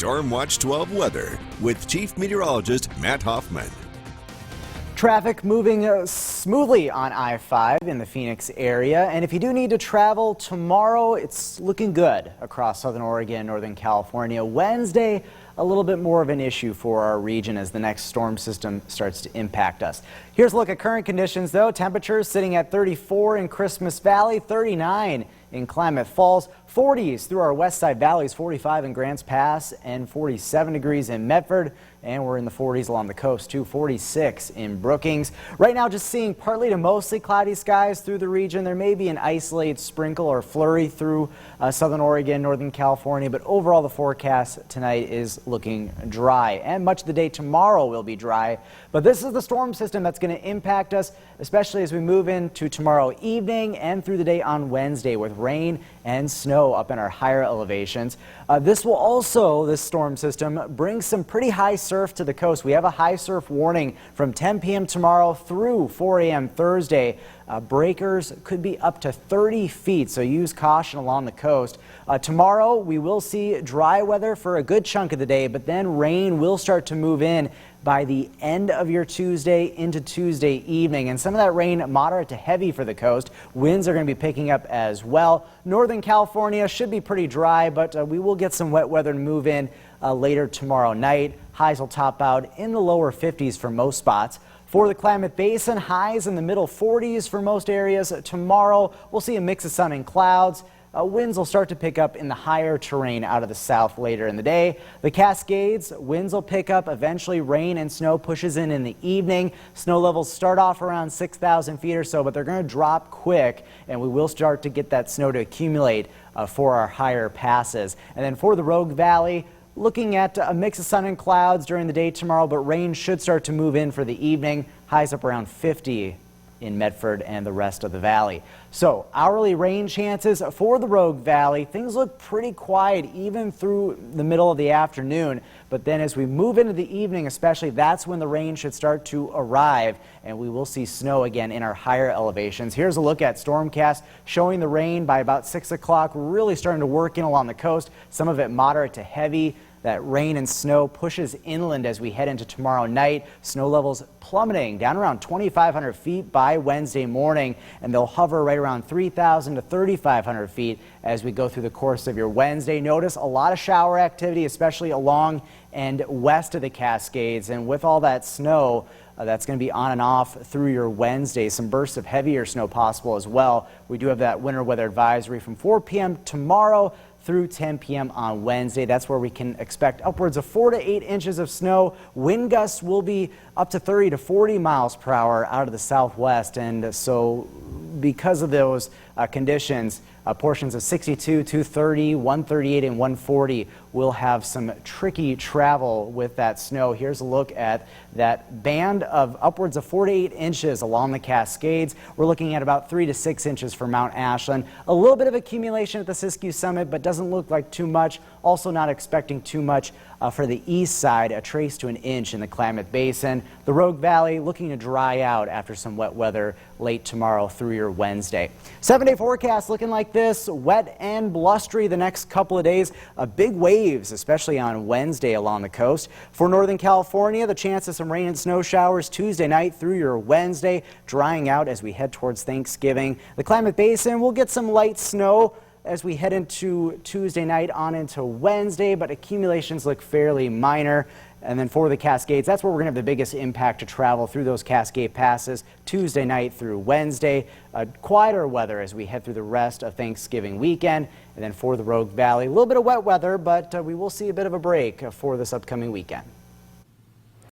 Storm Watch 12 weather with Chief Meteorologist Matt Hoffman. Traffic moving smoothly on I-5 in the Phoenix area, and if you do need to travel tomorrow, it's looking good across southern Oregon, northern California. Wednesday, a little bit more of an issue for our region as the next storm system starts to impact us. Here's a look at current conditions, though. Temperatures sitting at 34 in Christmas Valley, 39 in Klamath Falls, 40s through our west side valleys, 45 in Grants Pass, and 47 degrees in Medford. And we're in the 40s along the coast, too, 46 in Brookings. Right now, just seeing partly to mostly cloudy skies through the region. There may be an isolated sprinkle or flurry through southern Oregon, northern California, but overall the forecast tonight is looking dry. And much of the day tomorrow will be dry. But this is the storm system that's going to impact us, especially as we move into tomorrow evening and through the day on Wednesday with rain and snow up in our higher elevations. This storm system, bring some pretty high surf to the coast. We have a high surf warning from 10 p.m. tomorrow through 4 a.m. Thursday. Breakers could be up to 30 feet, so use caution along the coast. Tomorrow, we will see dry weather for a good chunk of the day, but then rain will start to move in by the end of your Tuesday into Tuesday evening. And some of that rain moderate to heavy for the coast. Winds are going to be picking up as well. Northern California should be pretty dry, but we will get some wet weather to move in later tomorrow night. Highs will top out in the lower 50s for most spots. For the Klamath Basin, highs in the middle 40s for most areas. Tomorrow, we'll see a mix of sun and clouds. Winds will start to pick up in the higher terrain out of the south later in the day. The Cascades, winds will pick up. Eventually, rain and snow pushes in the evening. Snow levels start off around 6,000 feet or so, but they're going to drop quick, and we will start to get that snow to accumulate for our higher passes. And then for the Rogue Valley, looking at a mix of sun and clouds during the day tomorrow, but rain should start to move in for the evening. Highs up around 50 in Medford and the rest of the valley. So hourly rain chances for the Rogue Valley. Things look pretty quiet even through the middle of the afternoon. But then as we move into the evening especially, that's when the rain should start to arrive and we will see snow again in our higher elevations. Here's a look at Stormcast showing the rain by about 6 o'clock really starting to work in along the coast. Some of it moderate to heavy. That rain and snow pushes inland as we head into tomorrow night. Snow levels plummeting down around 2,500 feet by Wednesday morning, and they'll hover right around 3,000 to 3,500 feet as we go through the course of your Wednesday. Notice a lot of shower activity, especially along and west of the Cascades, and with all that snow, that's going to be on and off through your Wednesday. Some bursts of heavier snow possible as well. We do have that winter weather advisory from 4 p.m. tomorrow through 10 p.m. on Wednesday. That's where we can expect upwards of 4 to 8 inches of snow. Wind gusts will be up to 30 to 40 miles per hour out of the southwest. And so because of those conditions, portions of 62, 230, 138, and 140 will have some tricky travel with that snow. Here's a look at that band of upwards of 4 to 8 inches along the Cascades. We're looking at about 3 to 6 inches for Mount Ashland. A little bit of accumulation at the Siskiyou Summit, but doesn't look like too much. Also not expecting too much for the east side, a trace to an inch in the Klamath Basin. The Rogue Valley looking to dry out after some wet weather late tomorrow through your Wednesday. 7-day forecast looking like this, wet and blustery the next couple of days. Big waves, especially on Wednesday along the coast. For Northern California, the chance of some rain and snow showers Tuesday night through your Wednesday, drying out as we head towards Thanksgiving. The Klamath Basin will get some light snow as we head into Tuesday night on into Wednesday, but accumulations look fairly minor. And then for the Cascades, that's where we're going to have the biggest impact to travel through those Cascade passes Tuesday night through Wednesday. Quieter weather as we head through the rest of Thanksgiving weekend. And then for the Rogue Valley, a little bit of wet weather, but we will see a bit of a break for this upcoming weekend.